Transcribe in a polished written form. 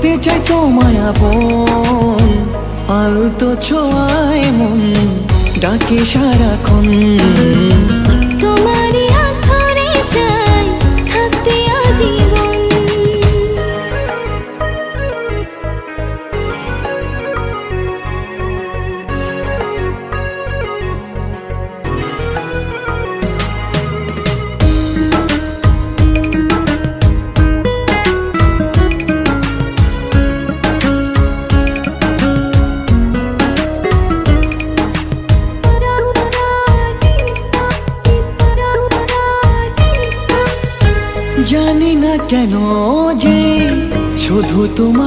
করতে চাই তোমায় আপন, আলতো ছোঁয়ায় মন ডাকে সারাক্ষণ। তোমারই হাত ধরে চাই থাকতে আজীবন। জানি না কেন যে শুধু তোমার